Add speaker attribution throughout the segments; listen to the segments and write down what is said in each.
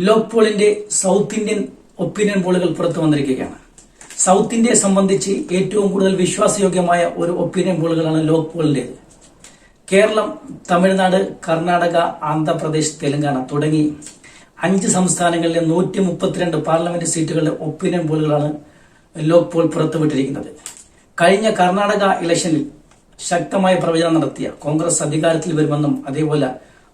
Speaker 1: ലോക് പോളിന്റെ south Indian opinion പോളുകൾ പുറത്തു വന്നിരിക്കുകയാണ്. സൗത്ത് ഇന്ത്യയെ സംബന്ധിച്ച് ഏറ്റവും കൂടുതൽ വിശ്വാസയോഗ്യമായ ഒരു ഒപ്പീനിയൻ പോളുകളാണ് ലോക് പോളിന്റേത്. കേരളം, തമിഴ്നാട്, കർണാടക, ആന്ധ്രാപ്രദേശ്, തെലങ്കാന തുടങ്ങി 5 സംസ്ഥാനങ്ങളിലെ 132 പാർലമെന്റ് സീറ്റുകളുടെ ഒപ്പീനിയൻ പോളുകളാണ് ലോക് പോൾ പുറത്തുവിട്ടിരിക്കുന്നത്. കഴിഞ്ഞ കർണാടക ഇലക്ഷനിൽ ശക്തമായ പ്രവചനം നടത്തിയ കോൺഗ്രസ് അധികാരത്തിൽ വരുമെന്നും അതേപോലെ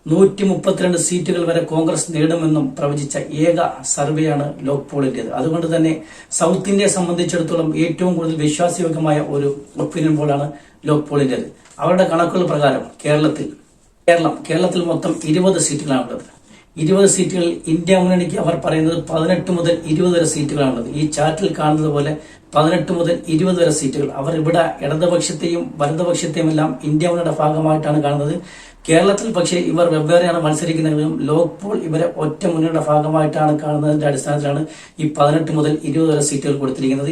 Speaker 1: 132 സീറ്റുകൾ വരെ കോൺഗ്രസ് നേടുമെന്നും പ്രവചിച്ച ഏക സർവേയാണ് ലോക് പോളിന്റേത്. അതുകൊണ്ട് തന്നെ സൗത്ത് ഇന്ത്യയെ സംബന്ധിച്ചിടത്തോളം ഏറ്റവും കൂടുതൽ വിശ്വാസയോഗ്യമായ ഒരു ഒപ്പീനിയൻ പോളാണ് ലോക് പോളിന്റേത്. അവരുടെ കണക്കുകൾ പ്രകാരം കേരളത്തിൽ മൊത്തം 20 സീറ്റുകളാണുള്ളത്. 20 സീറ്റുകളിൽ ഇന്ത്യ മുന്നണിക്ക് അവർ പറയുന്നത് 18 മുതൽ 20 വരെ സീറ്റുകളാണുള്ളത്. ഈ ചാർട്ടിൽ കാണുന്നത് പോലെ 18 മുതൽ 20 വരെ സീറ്റുകൾ. അവർ ഇവിടെ ഇടതുപക്ഷത്തെയും വലതുപക്ഷത്തെയും എല്ലാം ഇന്ത്യ മുന്നണിയുടെ ഭാഗമായിട്ടാണ് കാണുന്നത്. കേരളത്തിൽ പക്ഷേ ഇവർ വെവ്വേറെയാണ് മത്സരിക്കുന്നതെങ്കിലും ലോക് പോൾ ഇവരെ ഒറ്റ മുന്നണിയുടെ ഭാഗമായിട്ടാണ് കാണുന്നതിന്റെ അടിസ്ഥാനത്തിലാണ് ഈ 18 മുതൽ 20 വരെ സീറ്റുകൾ കൊടുത്തിരിക്കുന്നത്.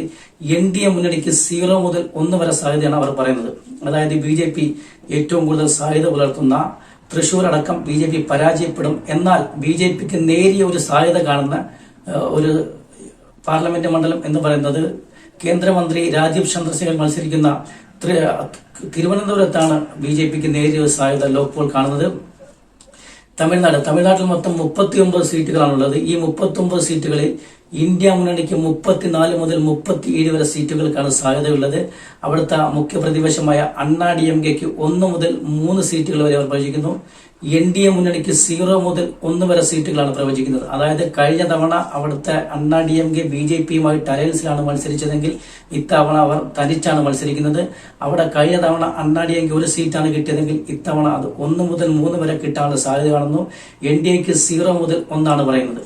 Speaker 1: NDA മുന്നണിക്ക് 0 മുതൽ 1 വരെ സാധ്യതയാണ് അവർ പറയുന്നത്. അതായത് BJP ഏറ്റവും കൂടുതൽ സാധ്യത പുലർത്തുന്ന തൃശൂർ അടക്കം BJP പരാജയപ്പെടും. എന്നാൽ BJPക്ക് നേരിയ ഒരു സാധ്യത കാണുന്ന ഒരു പാർലമെന്റ് മണ്ഡലം എന്ന് പറയുന്നത് കേന്ദ്രമന്ത്രി രാജീവ് ചന്ദ്രശേഖർ മത്സരിക്കുന്ന തിരുവനന്തപുരത്താണ് BJPക്ക് നേരിയ ഒരു സാധ്യത ലോക് പോൾ കാണുന്നത്. തമിഴ്നാട്ടിൽ മൊത്തം 39 സീറ്റുകളാണുള്ളത്. ഈ 39 സീറ്റുകളിൽ ഇന്ത്യ മുന്നണിക്ക് 34 മുതൽ 37 വരെ സീറ്റുകൾക്കാണ് സാധ്യതയുള്ളത്. അവിടുത്തെ മുഖ്യ പ്രതിപക്ഷമായ അണ്ണാ DMKക്ക് 1 മുതൽ 3 സീറ്റുകൾ വരെ അവർ പ്രവചിക്കുന്നു. NDA മുന്നണിക്ക് 0 മുതൽ 1 വരെ സീറ്റുകളാണ് പ്രവചിക്കുന്നത്. അതായത് കഴിഞ്ഞ തവണ അവിടുത്തെ അണ്ണാ DMK BJPയുമായിട്ട് അലയൻസിലാണ് മത്സരിച്ചതെങ്കിൽ ഇത്തവണ അവർ തനിച്ചാണ് മത്സരിക്കുന്നത്. അവിടെ കഴിഞ്ഞ തവണ അണ്ണാ DMK 1 സീറ്റാണ് കിട്ടിയതെങ്കിൽ ഇത്തവണ അത് 1 മുതൽ 3 വരെ കിട്ടാനുള്ള സാധ്യത കാണുന്നു. NDAക്ക് 0 മുതൽ 1 പറയുന്നത്.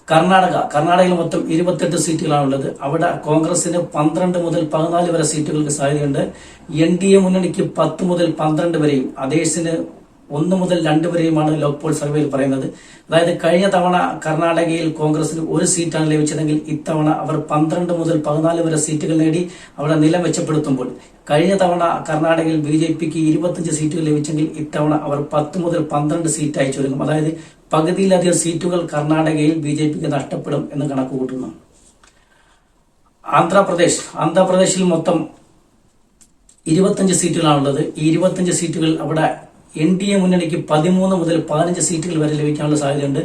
Speaker 1: കർണാടകയിൽ മൊത്തം 28 സീറ്റുകളാണുള്ളത്. അവിടെ കോൺഗ്രസിന് 12 മുതൽ 14 വരെ സീറ്റുകൾക്ക് സാധ്യതയുണ്ട്. NDA മുന്നണിക്ക് 10 മുതൽ 12 വരെയും അതേഴ്സിന് 1 മുതൽ 2 വരെയുമാണ് ലോക് പോൾ സർവേയിൽ പറയുന്നത്. അതായത് കഴിഞ്ഞ തവണ കർണാടകയിൽ കോൺഗ്രസിന് 1 സീറ്റാണ് ലഭിച്ചതെങ്കിൽ ഇത്തവണ അവർ 12 മുതൽ 14 വരെ സീറ്റുകൾ നേടി അവിടെ നില മെച്ചപ്പെടുത്തുമ്പോൾ കഴിഞ്ഞ തവണ കർണാടകയിൽ BJPക്ക് 25 സീറ്റുകൾ ലഭിച്ചെങ്കിൽ ഇത്തവണ അവർ 10 മുതൽ 12 സീറ്റായി ചുരുങ്ങും. അതായത് പകുതിയിലധികം സീറ്റുകൾ കർണാടകയിൽ BJPക്ക് നഷ്ടപ്പെടും എന്ന് കണക്ക് കൂട്ടുന്നു. ആന്ധ്രാപ്രദേശിൽ മൊത്തം 25 സീറ്റുകളാണുള്ളത്. ഈ 25 സീറ്റുകൾ അവിടെ NDA മുന്നണിക്ക് 13 മുതൽ 15 സീറ്റുകൾ വരെ ലഭിക്കാനുള്ള സാധ്യതയുണ്ട്.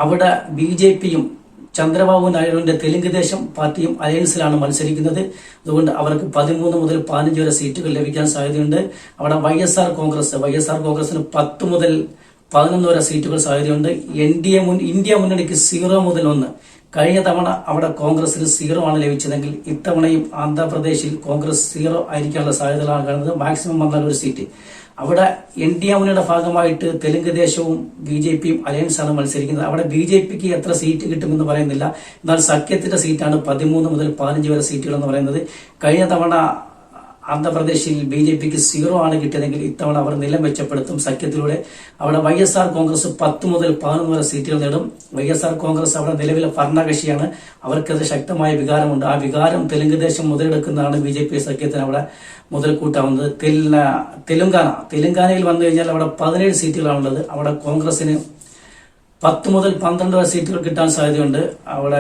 Speaker 1: അവിടെ BJPയും ചന്ദ്രബാബു നായിഡുവിന്റെ തെലുങ്ക് ദേശം പാർട്ടിയും അലയൻസിലാണ് മത്സരിക്കുന്നത്. അതുകൊണ്ട് അവർക്ക് 13 മുതൽ 15 വരെ സീറ്റുകൾ ലഭിക്കാൻ സാധ്യതയുണ്ട്. അവിടെ YSR കോൺഗ്രസിന് 10 മുതൽ 11 വരെ സീറ്റുകൾ സാധ്യതയുണ്ട്. ഇന്ത്യ മുന്നണിക്ക് 0 മുതൽ 1. കഴിഞ്ഞ തവണ അവിടെ കോൺഗ്രസിന് 0 ആണ് ലഭിച്ചതെങ്കിൽ ഇത്തവണയും ആന്ധ്രാപ്രദേശിൽ കോൺഗ്രസ് 0 ആയിരിക്കാനുള്ള സാധ്യതകളാണ് കാണുന്നത്. മാക്സിമം വന്നാൽ 1 സീറ്റ്. അവിടെ NDA മുന്നണിയുടെ ഭാഗമായിട്ട് തെലുങ്ക് ദേശവും BJPയും അലയൻസാണ് മത്സരിക്കുന്നത്. അവിടെ BJPക്ക് എത്ര സീറ്റ് കിട്ടുമെന്ന് പറയുന്നില്ല. എന്നാൽ സഖ്യത്തിന്റെ സീറ്റാണ് 13 മുതൽ 15 വരെ സീറ്റുകൾ എന്ന് പറയുന്നത്. കഴിഞ്ഞ തവണ ആന്ധ്രാപ്രദേശിൽ BJPക്ക് 0 ആണ് കിട്ടിയതെങ്കിൽ ഇത്തവണ അവർ നില മെച്ചപ്പെടുത്തും സഖ്യത്തിലൂടെ. അവിടെ YSR കോൺഗ്രസ് 10 മുതൽ 11 വരെ സീറ്റുകൾ നേടും. YSR കോൺഗ്രസ് അവിടെ നിലവിലെ ഭരണകക്ഷിയാണ്. അവർക്കത് ശക്തമായ വികാരമുണ്ട്. ആ വികാരം തെലുങ്ക് ദേശം മുതലെടുക്കുന്നതാണ് BJP സഖ്യത്തിന് അവിടെ മുതൽക്കൂട്ടാവുന്നത്. തെലുങ്കാനയിൽ വന്നു കഴിഞ്ഞാൽ അവിടെ 17 സീറ്റുകളാണുള്ളത്. അവിടെ കോൺഗ്രസിന് 10 മുതൽ 12 വരെ സീറ്റുകൾ കിട്ടാൻ സാധ്യതയുണ്ട്. അവിടെ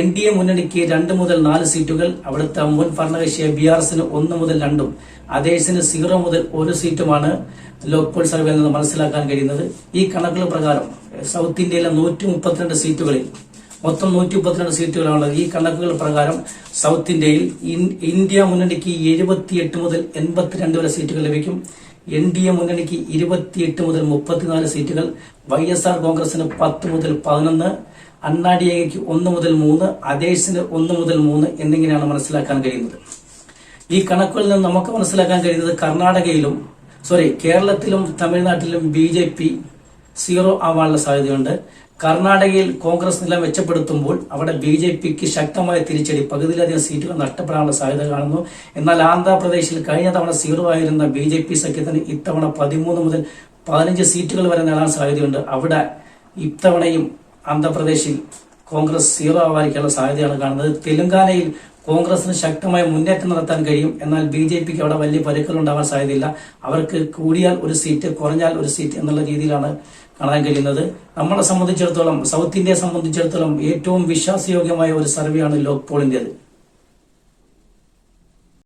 Speaker 1: NDA മുന്നണിക്ക് 2 മുതൽ 4 സീറ്റുകൾ. അവിടുത്തെ മുൻ ഭരണകക്ഷിയെ BRSന് 1 മുതൽ 2ഉം അതേഴ്സിന് 0 മുതൽ 1 സീറ്റുമാണ് ലോക് പോൾ സർവേയിൽ നിന്ന് മനസ്സിലാക്കാൻ കഴിയുന്നത്. ഈ കണക്കുകൾ പ്രകാരം സൗത്ത് ഇന്ത്യയിലെ 132 സീറ്റുകളിൽ മൊത്തം 132 സീറ്റുകളാണുള്ളത്. ഈ കണക്കുകൾ പ്രകാരം സൗത്ത് ഇന്ത്യയിൽ ഇന്ത്യ മുന്നണിക്ക് 78 മുതൽ 82 വരെ സീറ്റുകൾ ലഭിക്കും. NDA മുന്നണിക്ക് 28 മുതൽ 34 സീറ്റുകൾ. YSR കോൺഗ്രസിന് 10 മുതൽ 11, അണ്ണാ DMKക്ക് 1 മുതൽ 3, അതേഴ്സിന് 1 മുതൽ 3 എന്നിങ്ങനെയാണ് മനസ്സിലാക്കാൻ കഴിയുന്നത്. ഈ കണക്കുകളിൽ നിന്ന് നമുക്ക് മനസ്സിലാക്കാൻ കഴിയുന്നത് കേരളത്തിലും തമിഴ്നാട്ടിലും BJP 0 ആവാനുള്ള സാധ്യതയുണ്ട്. കർണാടകയിൽ കോൺഗ്രസ് നില മെച്ചപ്പെടുത്തുമ്പോൾ അവിടെ BJPക്ക് ശക്തമായ തിരിച്ചടി, പകുതിയിലധികം സീറ്റുകൾ നഷ്ടപ്പെടാനുള്ള സാധ്യത കാണുന്നു. എന്നാൽ ആന്ധ്രാപ്രദേശിൽ കഴിഞ്ഞ തവണ 0 ആയിരുന്ന BJP സഖ്യത്തിന് ഇത്തവണ 13 മുതൽ 15 സീറ്റുകൾ വരെ നേടാൻ സാധ്യതയുണ്ട്. അവിടെ ഇത്തവണയും ആന്ധ്രാപ്രദേശിൽ കോൺഗ്രസ് 0 ആവാതിരിക്കാനുള്ള സാധ്യതയാണ് കാണുന്നത്. തെലങ്കാനയിൽ കോൺഗ്രസിന് ശക്തമായ മുന്നേറ്റം നടത്താൻ കഴിയും. എന്നാൽ BJPക്ക് അവിടെ വലിയ പരുക്കൾ ഉണ്ടാവാൻ സാധ്യതയില്ല. അവർക്ക് കൂടിയാൽ 1 സീറ്റ്, കുറഞ്ഞാൽ 1 സീറ്റ് എന്നുള്ള രീതിയിലാണ് കാണാൻ കഴിയുന്നത്. നമ്മളെ സംബന്ധിച്ചിടത്തോളം, സൗത്ത് ഇന്ത്യയെ സംബന്ധിച്ചിടത്തോളം ഏറ്റവും വിശ്വാസയോഗ്യമായ ഒരു സർവേയാണ് ലോക് പോളിന്റേത്.